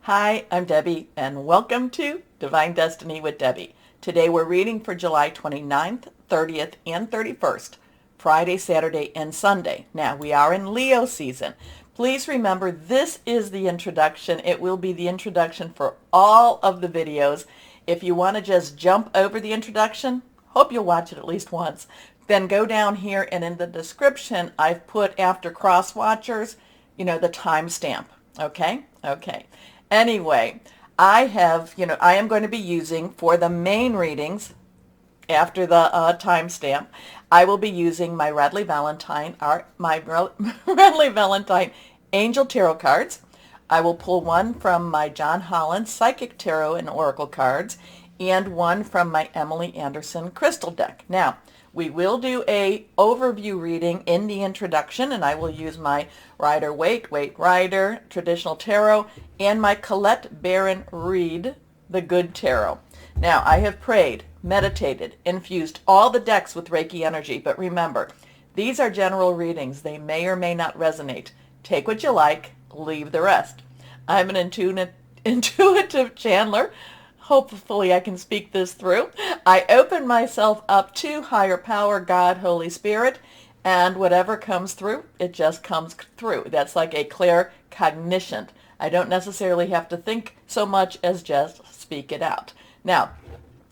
Hi, I'm Debbie, and welcome to Divine Destiny with Debbie. Today we're reading for July 29th, 30th, and 31st, Friday, Saturday, and Sunday. Now, we are in Leo season. Please remember, this is the introduction. It will be the introduction for all of the videos. If you want to just jump over the introduction, hope you'll watch it at least once. Then go down here, and in the description, I've put after Crosswatchers, the timestamp. Okay? Okay. Anyway, I am going to be using for the main readings after the timestamp, I will be using my Radley Valentine Angel Tarot cards. I will pull one from my John Holland Psychic Tarot and Oracle cards and one from my Emily Anderson Crystal deck. Now, we will do a overview reading in the introduction, and I will use my Rider-Waite Rider Traditional Tarot and my Colette Baron Reed The Good Tarot. Now, I have prayed, meditated, infused all the decks with Reiki energy, but remember, these are general readings. They may or may not resonate. Take what you like, leave the rest. I'm an intuitive channeler. Hopefully I can speak this through. I open myself up to higher power, God, Holy Spirit, and whatever comes through, it just comes through. That's like a clear cognition. I don't necessarily have to think so much as just speak it out. Now,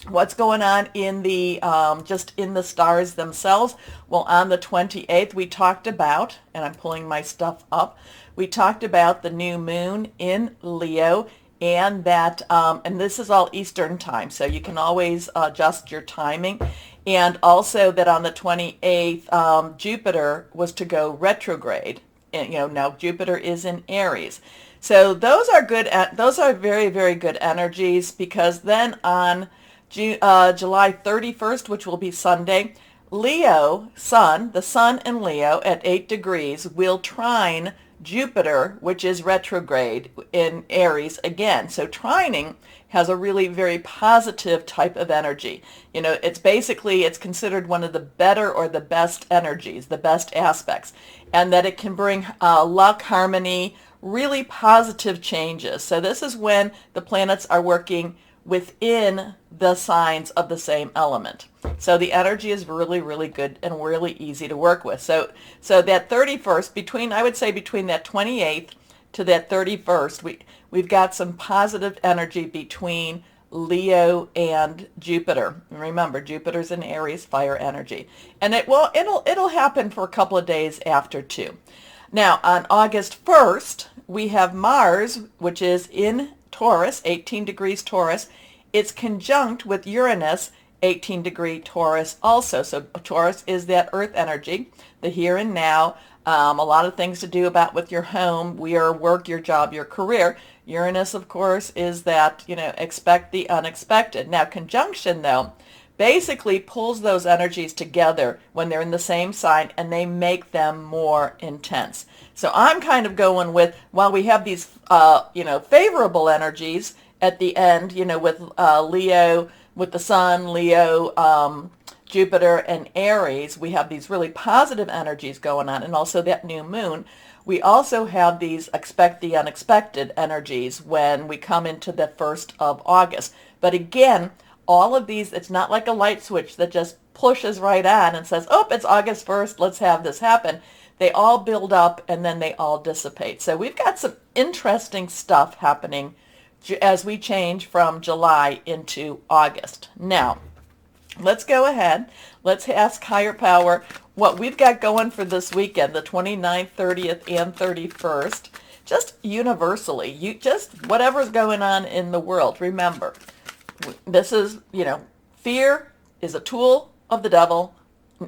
what's going on in the just in the stars themselves? Well, on the 28th, we talked about, and I'm pulling my stuff up, we talked about the new moon in Leo, and that, and this is all Eastern time, so you can always adjust your timing. And also that on the 28th, Jupiter was to go retrograde. And, now Jupiter is in Aries. So those are good. Those are very, very good energies, because then on July 31st, which will be Sunday, Leo, the sun in Leo at 8 degrees will trine Jupiter, which is retrograde in Aries again. So trining has a really very positive type of energy. It's considered one of the better or the best energies, the best aspects, and that it can bring luck, harmony, really positive changes. So this is when the planets are working within the signs of the same element. So the energy is really, really good and really easy to work with. So that 31st, I would say between that 28th to that 31st, we've got some positive energy between Leo and Jupiter. And remember, Jupiter's in Aries, fire energy. And it'll happen for a couple of days after too. Now, on August 1st, we have Mars, which is in Taurus, 18 degrees Taurus. It's conjunct with Uranus, 18-degree Taurus also. So Taurus is that earth energy, the here and now, a lot of things to do about with your home, your work, your job, your career. Uranus, of course, is that, expect the unexpected. Now, conjunction, though, basically pulls those energies together when they're in the same sign, and they make them more intense. So I'm kind of going with, while we have these, favorable energies at the end, with Leo, with the sun, Leo, Jupiter, and Aries, we have these really positive energies going on, and also that new moon. We also have these expect the unexpected energies when we come into the 1st of August. But again, all of these, it's not like a light switch that just pushes right on and says, oh, it's August 1st, let's have this happen. They all build up and then they all dissipate. So we've got some interesting stuff happening as we change from July into August. Now, let's go ahead. Let's ask higher power what we've got going for this weekend, the 29th, 30th, and 31st. Just universally, just whatever's going on in the world. Remember, this is, fear is a tool of the devil,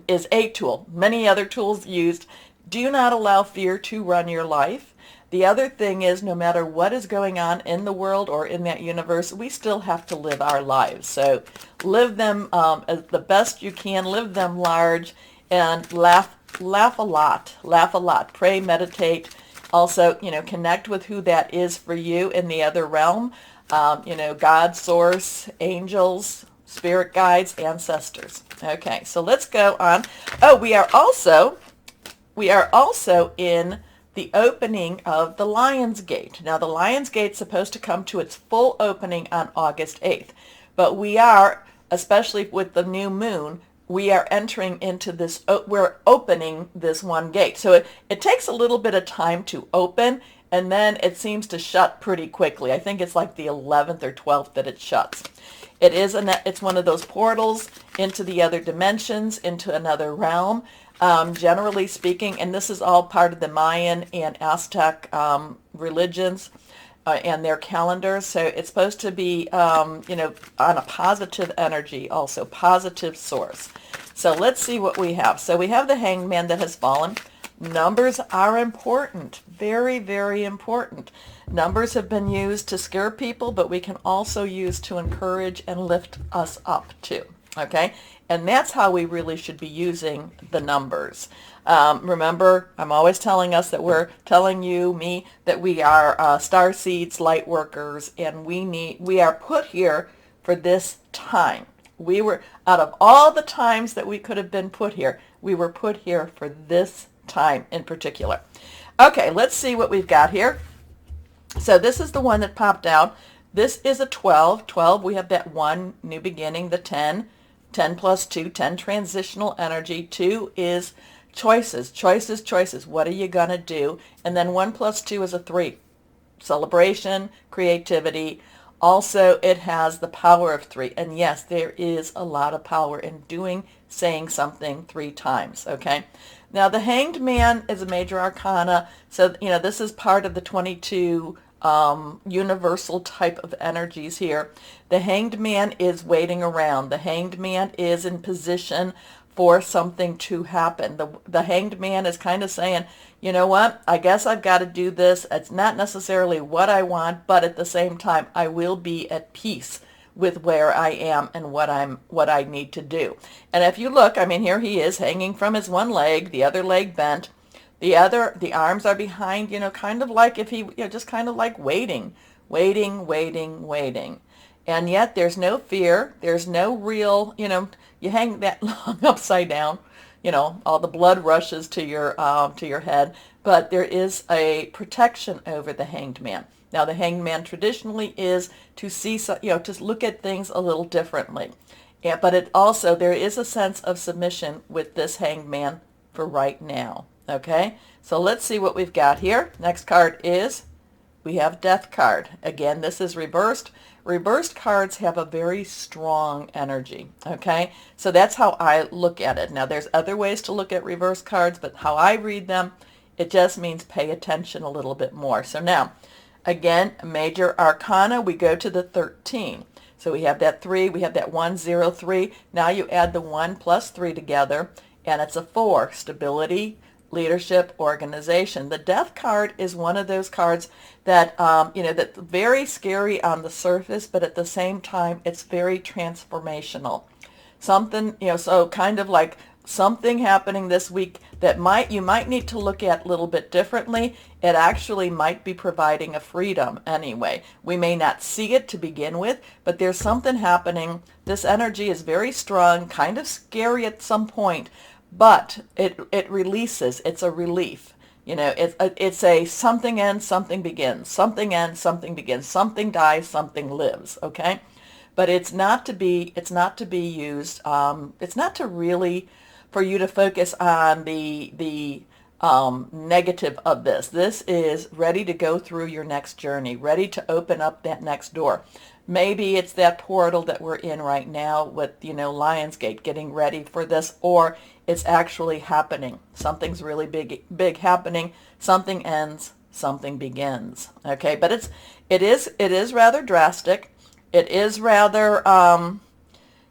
is a tool. Many other tools used. Do not allow fear to run your life. The other thing is, no matter what is going on in the world or in that universe, we still have to live our lives. So live them as the best you can, live them large, and laugh a lot. Pray, meditate. Also, connect with who that is for you in the other realm. God, source, angels, spirit guides, ancestors. Okay, so let's go on. Oh, we are also in the opening of the Lion's Gate. Now, the Lion's Gate's supposed to come to its full opening on August 8th, but we are, especially with the new moon, we are entering into this, we're opening this one gate. So it takes a little bit of time to open, and then it seems to shut pretty quickly. I think it's like the 11th or 12th that it shuts. It's one of those portals into the other dimensions, into another realm, generally speaking, and this is all part of the Mayan and Aztec religions and their calendars. So it's supposed to be, on a positive energy, also positive source. So let's see what we have. So we have the Hanged Man that has fallen. Numbers are important, very, very important. Numbers have been used to scare people, but we can also use to encourage and lift us up too, okay? And that's how we really should be using the numbers. Remember, I'm always telling us that we're telling me, that we are star seeds, light workers, and we are put here for this time. We were, out of all the times that we could have been put here, we were put here for this time in particular. Okay, let's see what we've got here. So this is the one that popped out. This is a 12. 12, we have that 1, new beginning, the 10. 10 plus 2, 10 transitional energy. 2 is choices, choices, choices. What are you going to do? And then 1 plus 2 is a 3. Celebration, creativity. Also, it has the power of 3. And yes, there is a lot of power in saying something 3 times, okay? Now, the Hanged Man is a major arcana. So, this is part of the 22 universal type of energies here. The Hanged Man is waiting around. The Hanged Man is in position for something to happen. The Hanged Man is kind of saying, you know what, I guess I've got to do this. It's not necessarily what I want, but at the same time, I will be at peace with where I am and what I need to do. And if you look, here he is hanging from his one leg, the other leg bent. The arms are behind, kind of like if he, just kind of like waiting. And yet there's no fear. There's no real, you hang that long upside down, all the blood rushes to your head, but there is a protection over the Hanged Man. Now, the Hanged Man traditionally is to see, to look at things a little differently. Yeah, but there is a sense of submission with this Hanged Man for right now. Okay, so let's see what we've got here. Next card is, we have Death card. Again, this is reversed. Reversed cards have a very strong energy. Okay, so that's how I look at it. Now, there's other ways to look at reversed cards, but how I read them, it just means pay attention a little bit more. So now, again, major arcana, we go to the 13. So we have that 3, we have that 1, 0, 3. Now you add the 1 plus 3 together, and it's a 4. Stability, leadership, organization. The Death card is one of those cards that, that's very scary on the surface, but at the same time, it's very transformational. Something, so kind of like something happening this week that you might need to look at a little bit differently. It actually might be providing a freedom anyway. We may not see it to begin with, but there's something happening. This energy is very strong, kind of scary at some point, but it releases. It's a relief. It's a something ends, something begins. Something ends, something begins. Something dies, something lives. Okay, but it's not to be used. It's not to really for you to focus on the negative of this. This is ready to go through your next journey, ready to open up that next door. Maybe it's that portal that we're in right now with, Lionsgate, getting ready for this, or it's actually happening. Something's really big happening. Something ends, something begins. Okay, but it is rather drastic. It is rather,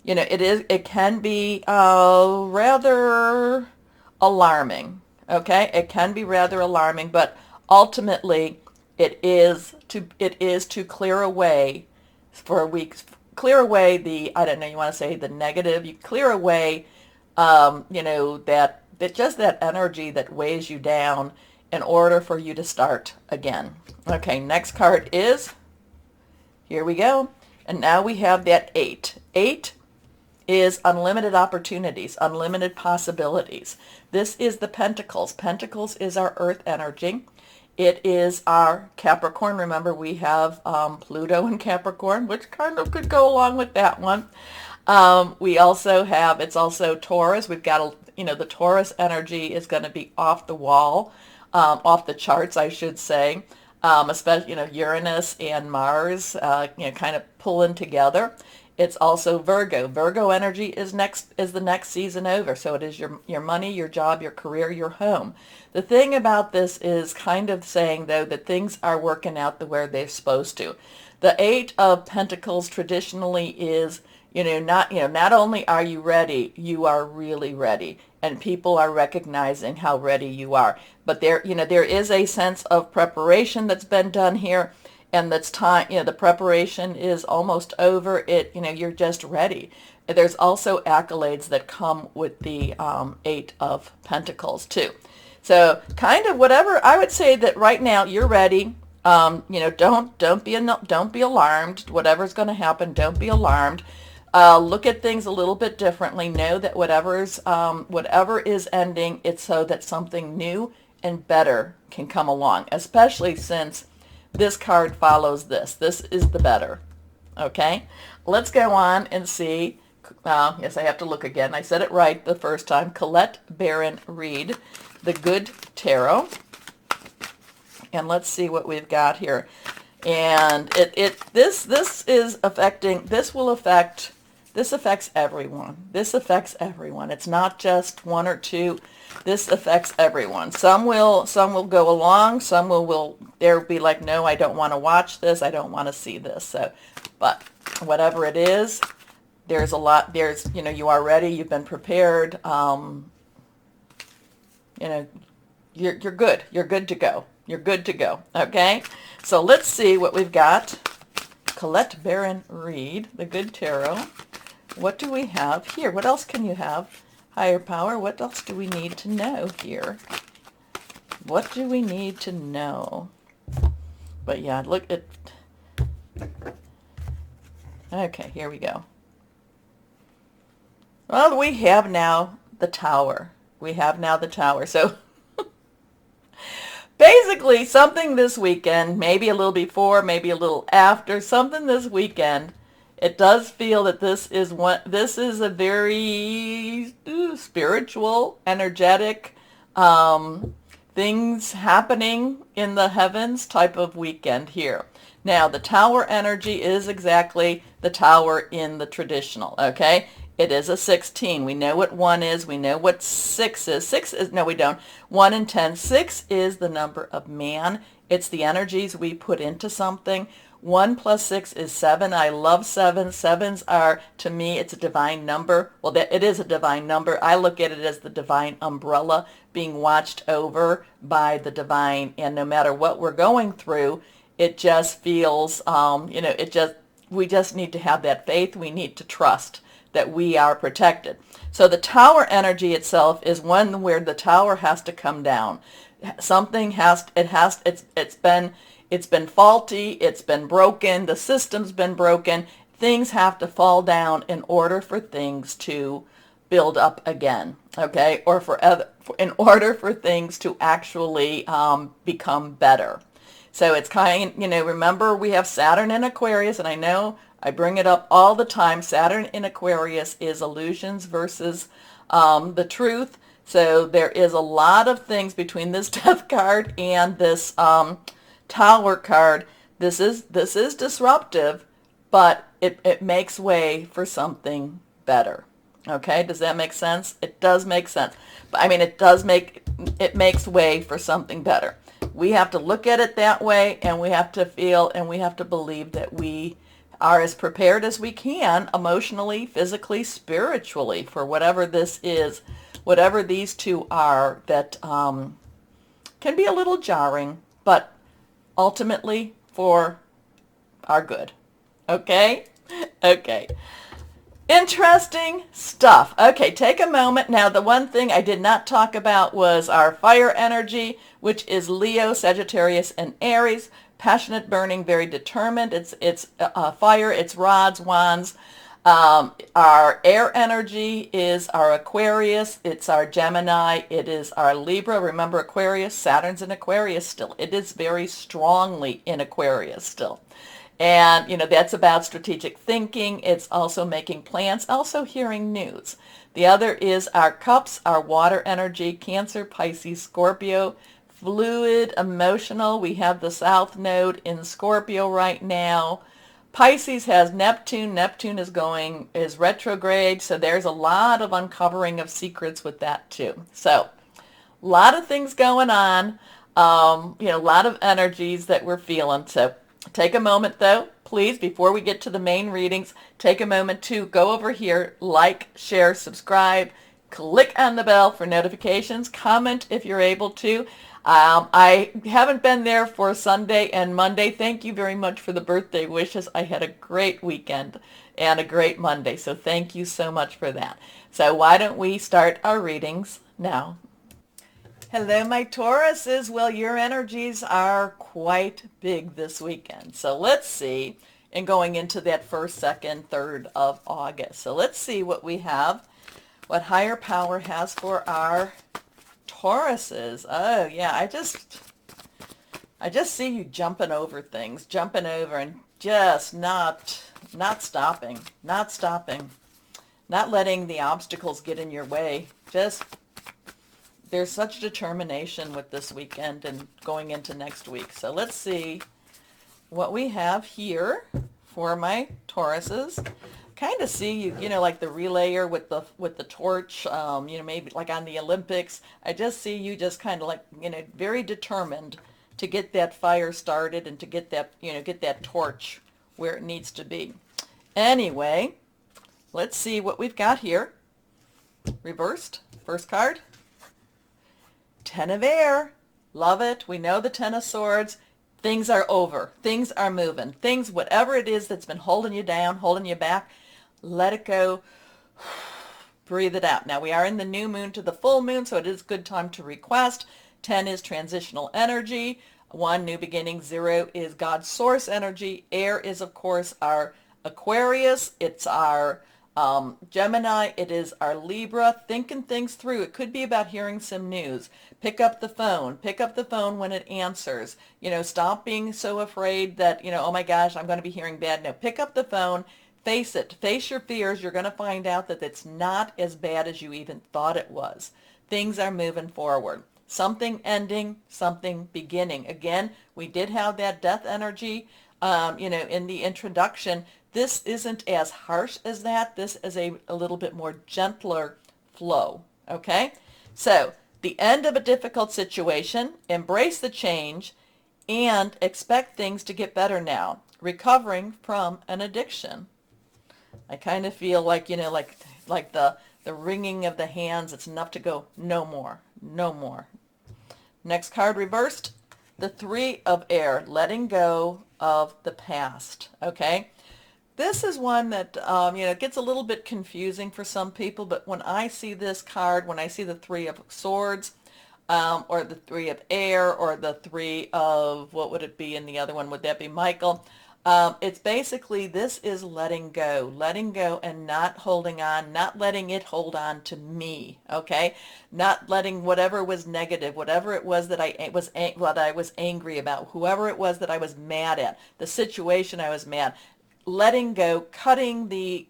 it can be rather alarming. Okay, it can be rather alarming, but ultimately it is to clear away for weeks, clear away the, I don't know, you want to say the negative, you clear away, that just that energy that weighs you down in order for you to start again. Okay, next card is, here we go, and now we have that 8. 8 is unlimited opportunities, unlimited possibilities. This is the Pentacles. Pentacles is our earth energy. It is our Capricorn. Remember, we have Pluto in Capricorn, which kind of could go along with that one. We also have, it's also Taurus. We've got, the Taurus energy is going to be off the wall, off the charts, I should say. Especially, Uranus and Mars, kind of pulling together. It's also Virgo. Virgo energy is the next season over. So it is your money, your job, your career, your home. The thing about this is kind of saying, though, that things are working out the way they're supposed to. The Eight of Pentacles traditionally is, not only are you ready, you are really ready. And people are recognizing how ready you are. But there is a sense of preparation that's been done here. And that's time, the preparation is almost over. You're just ready. There's also accolades that come with the Eight of Pentacles too. So kind of whatever, I would say that right now you're ready. Don't be alarmed. Whatever's going to happen, don't be alarmed. Look at things a little bit differently. Know that whatever is ending, it's so that something new and better can come along, especially since this card follows this. This is the better. Okay? Let's go on and see. Yes, I have to look again. I said it right the first time. Colette Baron Reed, the Good Tarot. And let's see what we've got here. And this affects everyone. This affects everyone. It's not just one or two. This affects everyone. Some will go along. Some will they'll be like, no, I don't want to watch this. I don't want to see this. So, but whatever it is, there's a lot. You are ready. You've been prepared. You're good. You're good to go. You're good to go. Okay. So let's see what we've got. Colette Baron Reed, the Good Tarot. What do we have here? What else can you have? Higher power, what else do we need to know here? What do we need to know? But yeah, look at... Okay, here we go. Well, we have now the Tower. We have now the Tower. So basically something this weekend, maybe a little before, maybe a little after, something this weekend. It does feel that this is a very spiritual, energetic, things happening in the heavens type of weekend here. Now, the Tower energy is exactly the Tower in the traditional, okay? It is a 16. We know what 1 is. We know what 6 is. 6 is, no, we don't. 1 and 10. 6 is the number of man. It's the energies we put into something. 1 plus 6 is 7. I love 7. 7s are, to me, it's a divine number. Well, it is a divine number. I look at it as the divine umbrella being watched over by the divine. And no matter what we're going through, it just feels, we just need to have that faith. We need to trust that we are protected. So the Tower energy itself is one where the Tower has to come down. Something it's been faulty, it's been broken, the system's been broken. Things have to fall down in order for things to build up again, okay? Or in order for things to actually become better. So it's remember we have Saturn in Aquarius, and I know I bring it up all the time. Saturn in Aquarius is illusions versus the truth. So there is a lot of things between this Death card and this Tower card. This is disruptive, but it makes way for something better. Okay, does that make sense? It does make sense. But I mean, it makes way for something better. We have to look at it that way, and we have to feel and we have to believe that we are as prepared as we can emotionally, physically, spiritually for whatever this is, whatever these two are that can be a little jarring, but ultimately for our good. Okay? Okay. Interesting stuff. Okay, take a moment. Now, the one thing I did not talk about was our fire energy, which is Leo, Sagittarius, and Aries. Passionate, burning, very determined. It's fire. It's rods, wands. Our air energy is our Aquarius, it's our Gemini, it is our Libra. Remember Aquarius, Saturn's in Aquarius still. It is very strongly in Aquarius still. And, that's about strategic thinking. It's also making plans, also hearing news. The other is our cups, our water energy, Cancer, Pisces, Scorpio, fluid, emotional. We have the South Node in Scorpio right now. Pisces has Neptune. Neptune is retrograde, so there's a lot of uncovering of secrets with that too. So, a lot of things going on, a lot of energies that we're feeling. So, take a moment though, please, before we get to the main readings, take a moment to go over here, like, share, subscribe, click on the bell for notifications, comment if you're able to. I haven't been there for Sunday and Monday. Thank you very much for the birthday wishes. I had a great weekend and a great Monday, so thank you so much for that. So why don't we start our readings now? Hello, my Tauruses. Well, your energies are quite big this weekend. So let's see, and going into that 1st, 2nd, 3rd of August. So let's see what we have, what higher power has for our Tauruses. Oh yeah, I just see you jumping over things, jumping over and just not stopping, not letting the obstacles get in your way. Just, there's such determination with this weekend and going into next week. So let's see what we have here for my Tauruses. Kind of see you, like the relayer with the torch, maybe like on the Olympics. I just see you just kind of like, very determined to get that fire started and to get that torch where it needs to be. Anyway, let's see what we've got here. Reversed, first card. 10 of Air. Love it. We know the 10 of Swords. Things are over. Things are moving. Things, whatever it is that's been holding you down, holding you back, let it go. Breathe it out. Now we are in the new moon to the full moon, so it is a good time to request. 10 is transitional energy. 1, new beginning. 0 is God's source energy. Air is, of course, our Aquarius. It's our Gemini. It is our Libra. Thinking things through. It could be about hearing some news. Pick up the phone. Pick up the phone when it answers. Stop being so afraid that, oh my gosh, I'm going to be hearing bad. No, pick up the phone. Face it. Face your fears. You're going to find out that it's not as bad as you even thought it was. Things are moving forward. Something ending, something beginning. Again, we did have that death energy, in the introduction. This isn't as harsh as that. This is a little bit more gentler flow. Okay? So, the end of a difficult situation, embrace the change, and expect things to get better now. Recovering from an addiction. I kind of feel like, like the wringing of the hands, it's enough to go, no more, no more. Next card reversed, the 3 of Air, letting go of the past, okay? This is one that, gets a little bit confusing for some people, but when I see this card, when I see the 3 of Swords, or the 3 of Air, or the 3 of, what would it be in the other one? Would that be Michael? It's basically, this is letting go and not holding on, not letting it hold on to me, okay? Not letting whatever was negative, whatever it was that what I was angry about, whoever it was that I was mad at, the situation I was mad, letting go, cutting the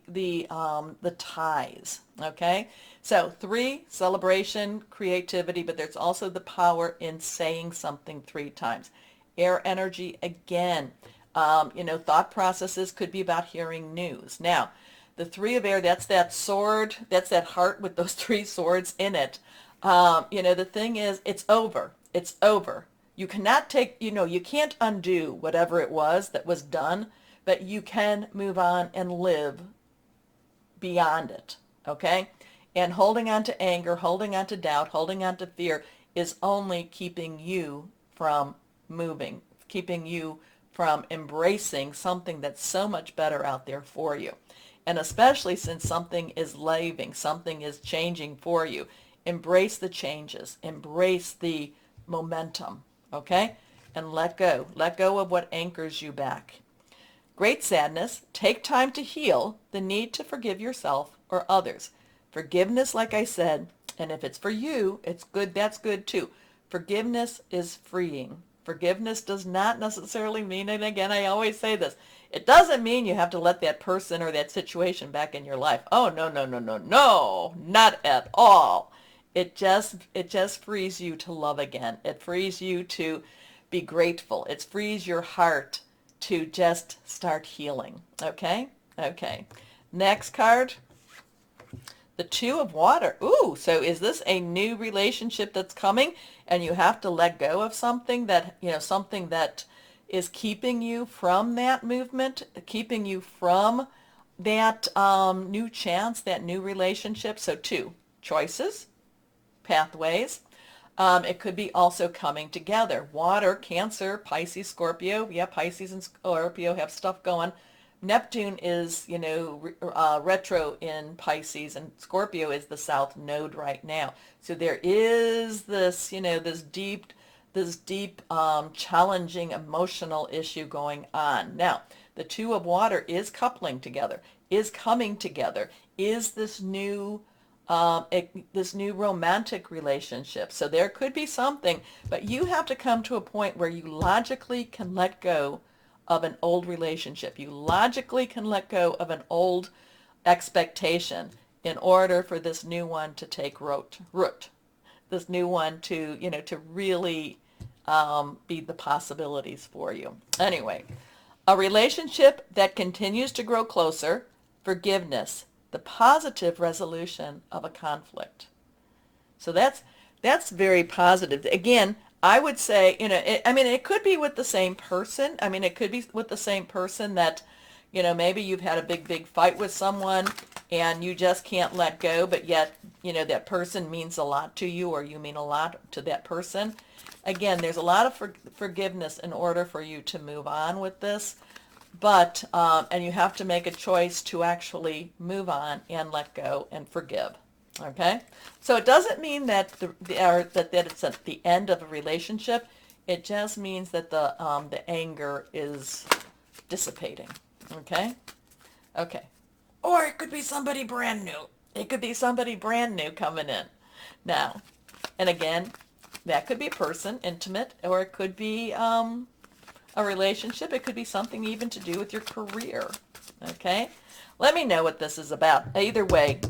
ties, okay? So 3, celebration, creativity, but there's also the power in saying something 3 times. Air energy again. Thought processes could be about hearing news. Now, the 3 of Air, that's that sword, that's that heart with those 3 swords in it. The thing is, it's over. It's over. You cannot take, you can't undo whatever it was that was done, but you can move on and live beyond it, okay? And holding on to anger, holding on to doubt, holding on to fear is only keeping you from moving, keeping you from embracing something that's so much better out there for you. And especially since something is leaving, something is changing for you. Embrace the changes. Embrace the momentum, okay? And let go. Let go of what anchors you back. Great sadness. Take time to heal. The need to forgive yourself or others. Forgiveness, like I said, and if it's for you, it's good. That's good too. Forgiveness is freeing. Forgiveness does not necessarily mean, and again, I always say this, it doesn't mean you have to let that person or that situation back in your life. Oh, no, no, no, no, no, not at all. It just frees you to love again. It frees you to be grateful. It frees your heart to just start healing. Okay? Okay. Next card. The Two of Water. Ooh, so is this a new relationship that's coming and you have to let go of something that, something that is keeping you from that movement, keeping you from that new chance, that new relationship? So two, choices, pathways. It could be also coming together. Water, Cancer, Pisces, Scorpio. Yeah, Pisces and Scorpio have stuff going. Neptune is, retro in Pisces, and Scorpio is the south node right now. So there is this, this deep, challenging emotional issue going on. Now, the Two of Water is coupling together, is coming together, is this new romantic relationship. So there could be something, but you have to come to a point where you logically can let go of an old relationship. You logically can let go of an old expectation in order for this new one to take root. This new one to, to really be the possibilities for you. Anyway, a relationship that continues to grow closer, forgiveness, the positive resolution of a conflict. So that's very positive. Again, I would say, it could be with the same person. It could be with the same person that, maybe you've had a big fight with someone and you just can't let go, but yet, that person means a lot to you or you mean a lot to that person. Again, there's a lot of forgiveness in order for you to move on with this. But, and you have to make a choice to actually move on and let go and forgive. Okay? So it doesn't mean that that it's at the end of a relationship. It just means that the anger is dissipating. Okay? Okay. Or it could be somebody brand new. It could be somebody brand new coming in. Now, and again, that could be a person, intimate, or it could be a relationship. It could be something even to do with your career. Okay? Let me know what this is about. Either way,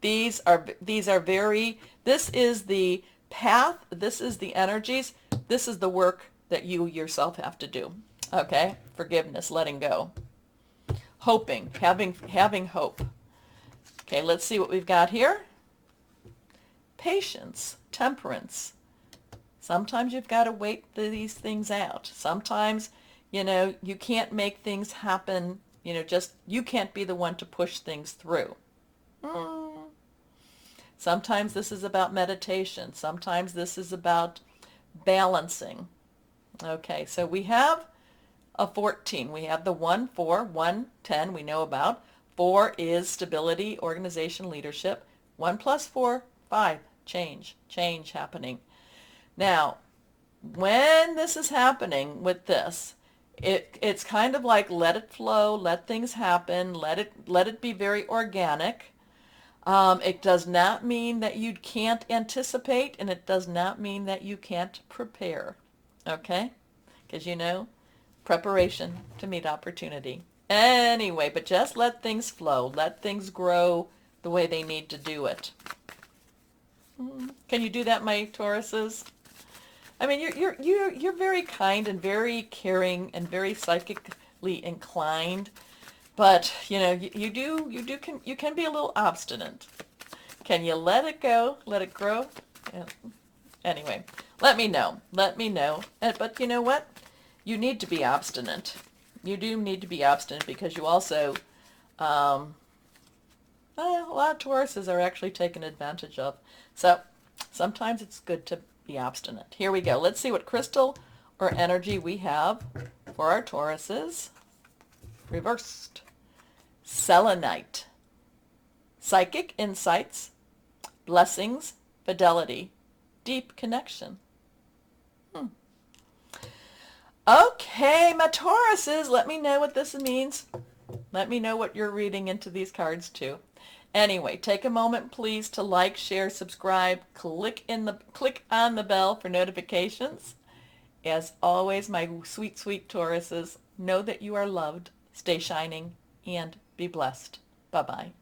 these are very, this is the path, this is the energies, this is the work that you yourself have to do. Okay? Forgiveness, letting go. Hoping, having hope. Okay, let's see what we've got here. Patience, temperance. Sometimes you've got to wait these things out. Sometimes, you can't make things happen, you can't be the one to push things through. Sometimes this is about meditation. Sometimes this is about balancing. Okay, so we have a 14. We have the 1, 4, 1, 10 we know about. 4 is stability, organization, leadership. 1 plus 4, 5, change happening. Now, when this is happening with this, it's kind of like let it flow, let things happen, let it be very organic. It does not mean that you can't anticipate, and it does not mean that you can't prepare. Okay? Because preparation to meet opportunity. Anyway, but just let things flow. Let things grow the way they need to do it. Can you do that, my Tauruses? You're very kind and very caring and very psychically inclined, but you can be a little obstinate. Can you let it go? Let it grow? Yeah. Anyway, let me know. But you know what? You need to be obstinate. You do need to be obstinate because you also, a lot of Tauruses are actually taken advantage of. So sometimes it's good to be obstinate. Here we go. Let's see what crystal or energy we have for our Tauruses. Reversed. Selenite. Psychic insights, blessings, fidelity, deep connection. Okay, my Tauruses, let me know what this means. Let me know what you're reading into these cards too. Anyway, take a moment please to like, share, subscribe, click on the bell for notifications. As always, my sweet, sweet Tauruses, know that you are loved, stay shining, and be blessed. Bye-bye.